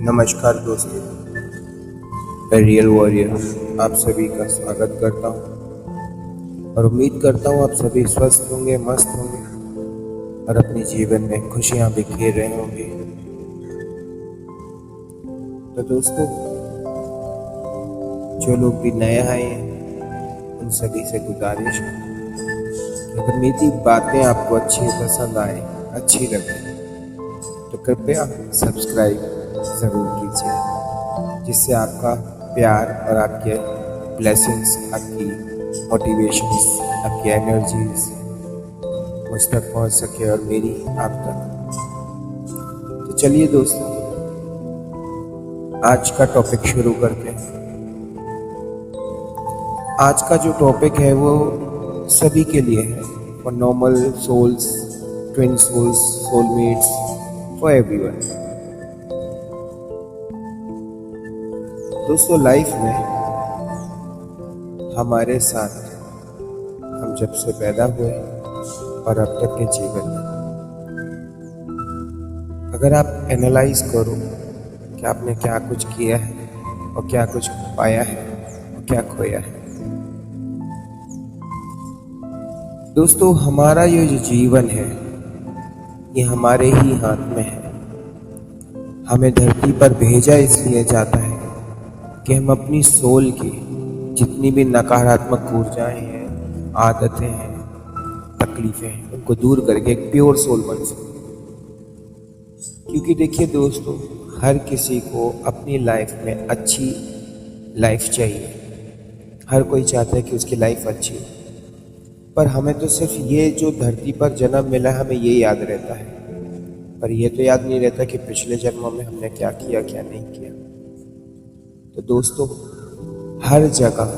नमस्कार दोस्तों, मैं रियल वॉरियर आप सभी का स्वागत करता हूँ और उम्मीद करता हूँ आप सभी स्वस्थ होंगे, मस्त होंगे और अपने जीवन में खुशियाँ बिखेर रहे होंगे। तो दोस्तों, जो लोग भी नए आए हैं उन सभी से गुजारिश है कि अगर मेरी बातें आपको अच्छी पसंद आए, अच्छी लगे तो कृपया सब्सक्राइब ज़रूर कीजिए, जिससे आपका प्यार और आपके ब्लेसिंग्स, आपकी मोटिवेशंस, आपकी एनर्जीज मुझ तक पहुंच सके और मेरी आप तक। तो चलिए दोस्तों, आज का टॉपिक शुरू करते हैं। आज का जो टॉपिक है वो सभी के लिए है, for normal souls, twin souls, soulmates, for everyone. दोस्तों, लाइफ में हमारे साथ हम जब से पैदा हुए और अब तक के जीवन में अगर आप एनालाइज करो कि आपने क्या कुछ किया है और क्या कुछ पाया है और क्या खोया है। दोस्तों, हमारा ये जो जीवन है ये हमारे ही हाथ में है। हमें धरती पर भेजा इसलिए जाता है कि हम अपनी सोल की जितनी भी नकारात्मक ऊर्जाएं हैं, आदतें हैं, तकलीफें हैं, उनको दूर करके एक प्योर सोल बन सके। क्योंकि देखिए दोस्तों, हर किसी को अपनी लाइफ में अच्छी लाइफ चाहिए। हर कोई चाहता है कि उसकी लाइफ अच्छी हो, पर हमें तो सिर्फ ये जो धरती पर जन्म मिला है हमें ये याद रहता है, पर ये तो याद नहीं रहता कि पिछले जन्मों में हमने क्या किया, क्या नहीं किया। तो दोस्तों, हर जगह,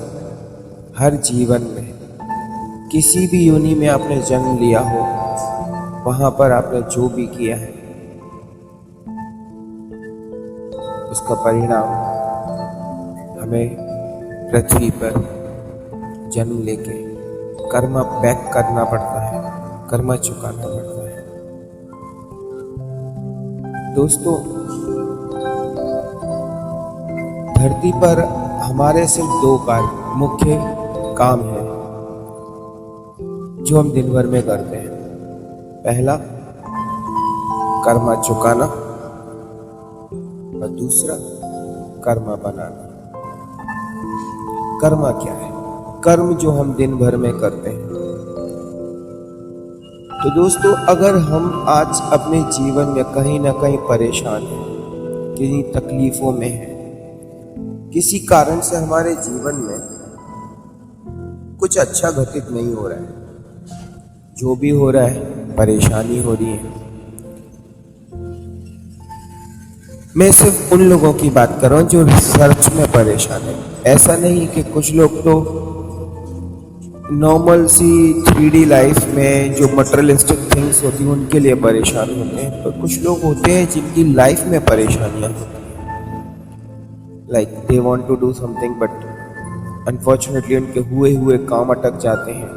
हर जीवन में किसी भी योनि में आपने जन्म लिया हो, वहां पर आपने जो भी किया है उसका परिणाम हमें पृथ्वी पर जन्म लेके कर्मा बैक करना पड़ता है, कर्मा चुकाना पड़ता है। दोस्तों, धरती पर हमारे सिर्फ दो मुख्य काम हैं जो हम दिन भर में करते हैं। पहला, कर्मा चुकाना और दूसरा, कर्मा बनाना। कर्मा क्या है? कर्म जो हम दिन भर में करते हैं। तो दोस्तों, अगर हम आज अपने जीवन में कहीं ना कहीं परेशान हैं, किसी तकलीफों में हैं, किसी कारण से हमारे जीवन में कुछ अच्छा घटित नहीं हो रहा है, जो भी हो रहा है परेशानी हो रही है। मैं सिर्फ उन लोगों की बात कर रहा हूं जो सच में परेशान है। ऐसा नहीं कि कुछ लोग तो नॉर्मल सी 3D लाइफ में जो मटेरियलिस्टिक थिंग्स होती हैं उनके लिए परेशान होते हैं, पर कुछ लोग होते हैं जिनकी लाइफ में परेशानियां होती हैं। Like they want to do something but unfortunately उनके हुए काम अटक जाते हैं।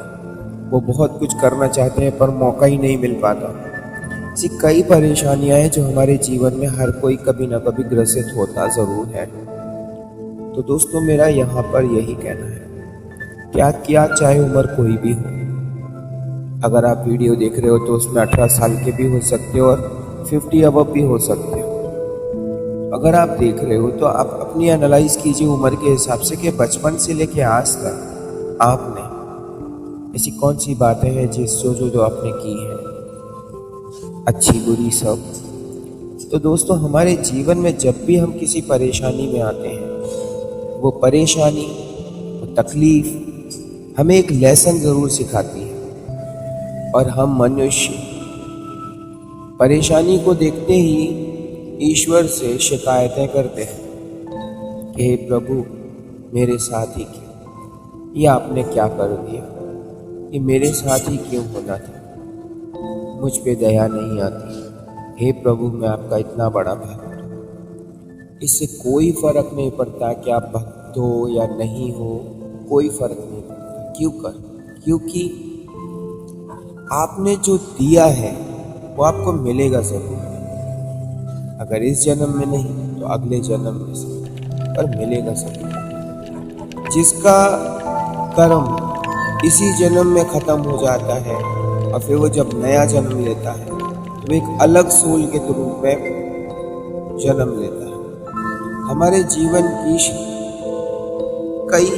वो बहुत कुछ करना चाहते हैं पर मौका ही नहीं मिल पाता। ऐसी कई परेशानियां हैं जो हमारे जीवन में हर कोई कभी ना कभी ग्रसित होता ज़रूर है। तो दोस्तों, मेरा यहाँ पर यही कहना है, क्या चाहे उम्र कोई भी हो, अगर आप वीडियो देख रहे हो तो उसमें 18 साल के भी हो सकते हो और 50 अबव भी हो सकते हो। अगर आप देख रहे हो तो आप अपनी एनालाइज कीजिए उम्र के हिसाब से कि बचपन से लेके आज तक आपने ऐसी कौन सी बातें हैं जो आपने की है, अच्छी बुरी सब। तो दोस्तों, हमारे जीवन में जब भी हम किसी परेशानी में आते हैं, वो परेशानी, वो तकलीफ हमें एक लेसन ज़रूर सिखाती है और हम मनुष्य परेशानी को देखते ही ईश्वर से शिकायतें करते हैं कि हे प्रभु, मेरे साथ ही क्यों, ये आपने क्या कर दिया, ये मेरे साथ ही क्यों होना था, मुझ पे दया नहीं आती। हे प्रभु, मैं आपका इतना बड़ा भक्त हूँ। इससे कोई फर्क नहीं पड़ता कि आप भक्त हो या नहीं हो, कोई फर्क नहीं पड़ता। क्योंकि आपने जो दिया है वो आपको मिलेगा ज़रूर। अगर इस जन्म में नहीं तो अगले जन्म में से, पर मिलेगा ज़रूर। जिसका कर्म इसी जन्म में ख़त्म हो जाता है और फिर वो जब नया जन्म लेता है तो वो एक अलग सोल के रूप में जन्म लेता है। हमारे जीवन की कई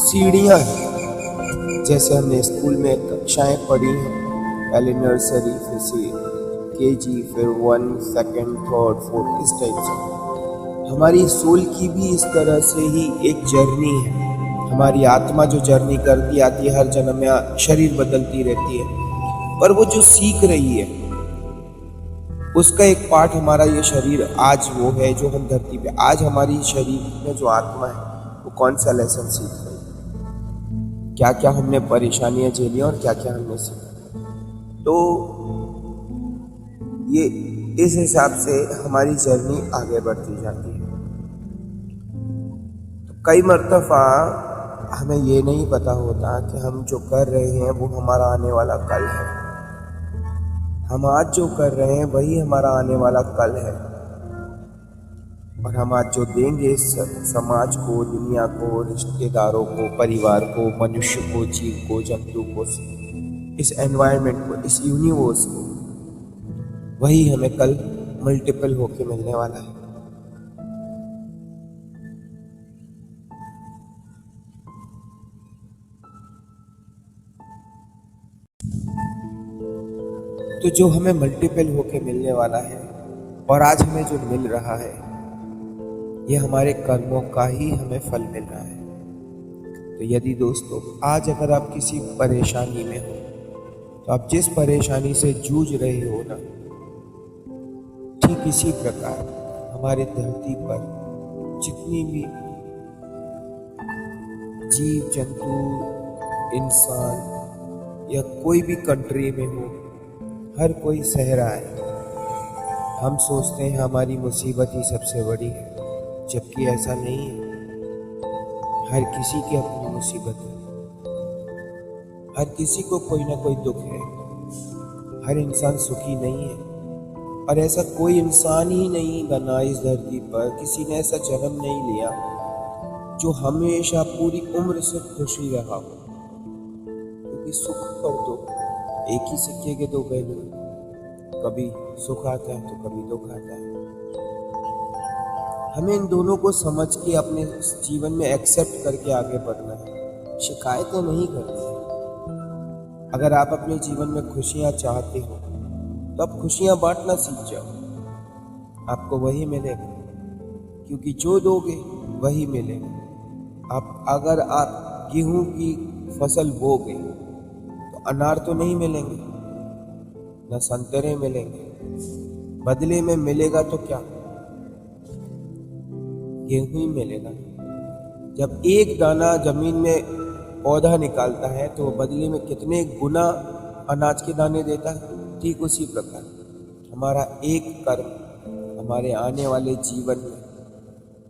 सीढ़ियाँ हैं। जैसे हमने स्कूल में कक्षाएं पढ़ी हैं, पहले नर्सरी, फिर केजी, फिर 1, 2, 3, 4, इस टाइप से। हमारी सोल की भी इस तरह से ही एक जर्नी है। हमारी आत्मा जो जर्नी करती आती है, हर जन्म में शरीर बदलती रहती है, पर वो जो सीख रही है उसका एक पार्ट हमारा ये शरीर आज वो है जो हम धरती पे, आज हमारी शरीर में जो आत्मा है वो कौन सा लेसन सीख रही है, क्या क्या हमने परेशानियां झेली और क्या क्या हमने सीखा। तो ये इस हिसाब से हमारी जर्नी आगे बढ़ती जाती है। तो कई मर्तबा हमें ये नहीं पता होता कि हम जो कर रहे हैं वो हमारा आने वाला कल है। हम आज जो कर रहे हैं वही हमारा आने वाला कल है, और हम आज जो देंगे समाज को, दुनिया को, रिश्तेदारों को, परिवार को, मनुष्य को, जीव को, जंतु को, इस एनवायरनमेंट को, इस यूनिवर्स को, वही हमें कल मल्टीपल होके मिलने वाला है। तो जो हमें मल्टीपल होके मिलने वाला है और आज हमें जो मिल रहा है, ये हमारे कर्मों का ही हमें फल मिल रहा है। तो यदि दोस्तों आज अगर आप किसी परेशानी में हो, तो आप जिस परेशानी से जूझ रहे हो ना, ठीक इसी प्रकार हमारे धरती पर जितनी भी जीव जंतु, इंसान या कोई भी कंट्री में हो, हर कोई सह रहा है। हम सोचते हैं हमारी मुसीबत ही सबसे बड़ी है, जबकि ऐसा नहीं है। हर किसी की अपनी मुसीबत है, हर किसी को कोई ना कोई दुख है, हर इंसान सुखी नहीं है। और ऐसा कोई इंसान ही नहीं बना इस धरती पर, किसी ने ऐसा जन्म नहीं लिया जो हमेशा पूरी उम्र से खुश ही रहा हो। क्योंकि सुख और दुख एक ही सिक्के के दो पहलू हैं। कभी सुख आता है तो कभी दुख आता है। हमें इन दोनों को समझ के अपने जीवन में एक्सेप्ट करके आगे बढ़ना है, शिकायतें नहीं करनी है। अगर आप अपने जीवन में खुशियां चाहते हो तो आप खुशियां बांटना सीख जाओ, आपको वही मिलेगा। क्योंकि जो दोगे वही मिलेगा। अगर आप गेहूं की फसल बोगे तो अनार तो नहीं मिलेंगे, न संतरे मिलेंगे, बदले में मिलेगा तो क्या, गेहूं ही मिलेगा। जब एक दाना जमीन में पौधा निकालता है तो बदले में कितने गुना अनाज के दाने देता है। ठीक उसी प्रकार हमारा एक कर्म हमारे आने वाले जीवन में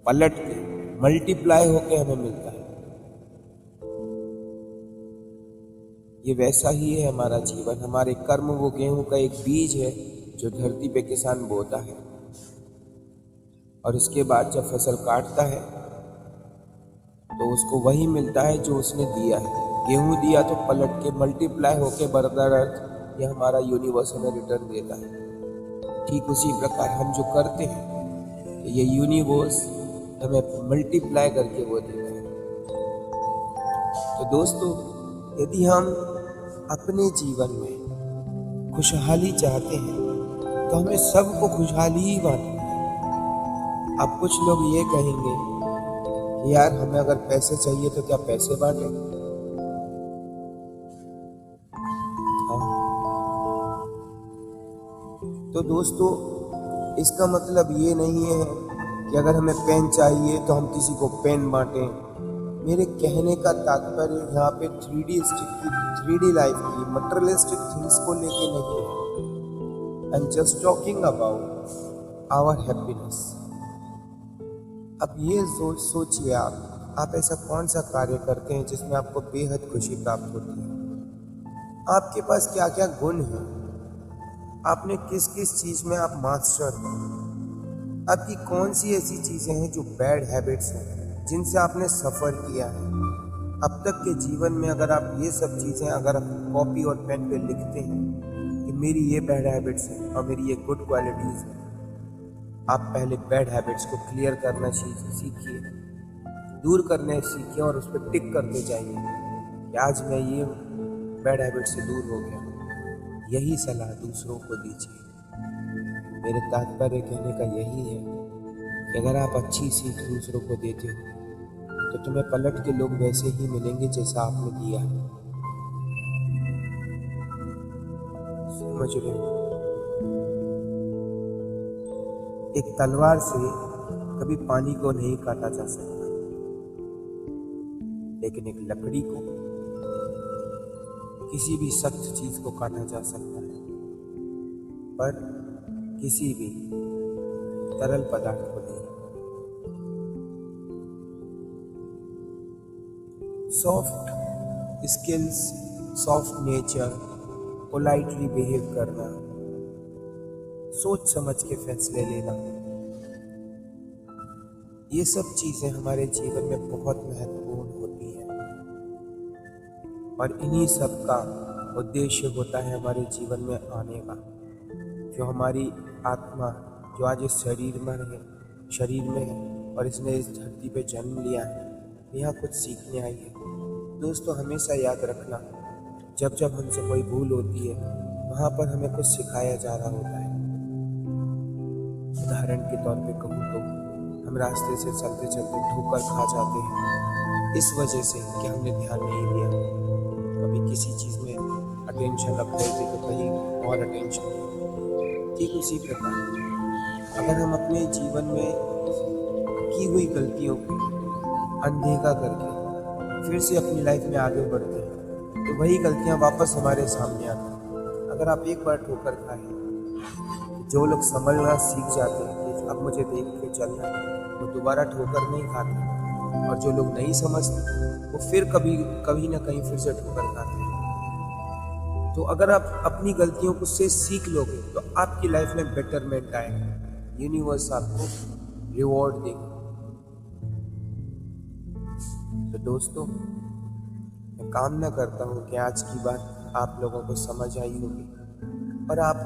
पलट के मल्टीप्लाई होके हमें मिलता है। ये वैसा ही है हमारा जीवन। हमारे कर्म वो गेहूं का एक बीज है जो धरती पे किसान बोता है, और उसके बाद जब फसल काटता है तो उसको वही मिलता है जो उसने दिया है। गेहूं दिया तो पलट के मल्टीप्लाई होके बरकरार अर्थ ये हमारा यूनिवर्स हमें रिटर्न देता है। ठीक उसी प्रकार हम जो करते हैं ये यूनिवर्स हमें मल्टीप्लाई करके वो देता है। तो दोस्तों, यदि हम अपने जीवन में खुशहाली चाहते हैं तो हमें सबको खुशहाली ही बांटनी है। अब कुछ लोग ये कहेंगे कि यार हमें अगर पैसे चाहिए तो क्या पैसे बांटें? हाँ। तो दोस्तों, इसका मतलब ये नहीं है कि अगर हमें पेन चाहिए तो हम किसी को पेन बांटें। मेरे कहने का तात्पर्य यहाँ पे 3D लाइफ की मटेरियलिस्टिक थिंग्स को लेके नहीं है। I am just talking about our happiness. अब ये सोचिए, आप ऐसा कौन सा कार्य करते हैं जिसमें आपको बेहद खुशी प्राप्त होती है? आपके पास क्या क्या गुण हैं आपने किस किस चीज में आप मास्टर हो, आपकी कौन सी ऐसी चीजें हैं जो बैड हैबिट्स हैं जिनसे आपने सफर किया है अब तक के जीवन में। अगर आप ये सब चीजें अगर आप कॉपी और पेन पे लिखते हैं कि मेरी ये बैड हैबिट्स हैं और मेरी ये गुड क्वालिटीज हैं, आप पहले बैड हैबिट्स को क्लियर करना सीखिए, दूर करने सीखिए और उस पर टिक करते जाइए कि आज मैं ये बैड हैबिट से दूर हो गया। यही सलाह दूसरों को दीजिए। मेरे तात्पर्य कहने का यही है कि अगर आप अच्छी सीख दूसरों को देते हो तो तुम्हें पलट के लोग वैसे ही मिलेंगे जैसा आपने दिया है। समझ रहे हो? एक तलवार से कभी पानी को नहीं काटा जा सकता, लेकिन एक लकड़ी को, किसी भी सख्त चीज को काटा जा सकता है, पर किसी भी तरल पदार्थ को नहीं। Soft skills, soft nature, politely behave करना, सोच समझ के फैसले लेना, ये सब चीजें हमारे जीवन में बहुत महत्वपूर्ण होती हैं और इन्हीं सब का उद्देश्य होता है हमारे जीवन में आने का। जो हमारी आत्मा जो आज इस शरीर में है और इसने इस धरती पे जन्म लिया है, यहाँ कुछ सीखने आई है। दोस्तों, हमेशा याद रखना, जब जब हमसे कोई भूल होती है वहाँ पर हमें कुछ सिखाया जा रहा होता है। उदाहरण के तौर पे कहूँ तो हम रास्ते से चलते चलते ठोकर खा जाते हैं इस वजह से कि हमने ध्यान नहीं दिया। कभी किसी चीज़ में अटेंशन रख रहे थे तो कहीं और अटेंशन। ठीक उसी प्रकार अगर हम अपने जीवन में की हुई गलतियों को अनदेखा करके फिर से अपनी लाइफ में आगे बढ़ते हैं तो वही गलतियां वापस हमारे सामने आती हैं। अगर आप एक बार ठोकर खाए, जो लोग संभलना सीख जाते हैं कि अब मुझे देख के चलना है, वो दोबारा ठोकर नहीं खाते, और जो लोग नहीं समझते वो फिर कभी ना कहीं फिर से ठोकर खाते हैं। तो अगर आप अपनी गलतियों को से सीख लोगे तो आपकी लाइफ में बेटरमेंट आएगा, यूनिवर्स आपको रिवॉर्ड देगा। तो दोस्तों, मैं कामना करता हूँ कि आज की बात आप लोगों को समझ आई होगी और आप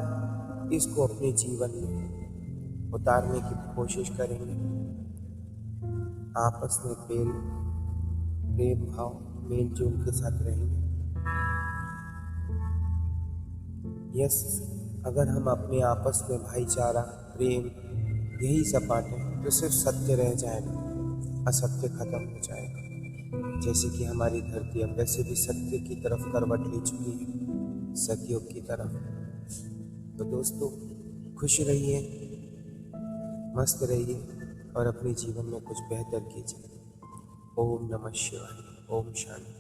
इसको अपने जीवन में उतारने की कोशिश करेंगे। आपस में प्रेम भाव मेल जोल के साथ रहेंगे। यस, अगर हम अपने आपस में भाईचारा, प्रेम यही सब बांटें तो सिर्फ सत्य रह जाएगा, असत्य खत्म हो जाएगा। जैसे कि हमारी धरती अब वैसे भी सत्य की तरफ करवट ले चुकी है, सतयुग की तरफ। तो दोस्तों, खुश रहिए, मस्त रहिए और अपने जीवन में कुछ बेहतर कीजिए। ओम नमः शिवाय। ओम शांति।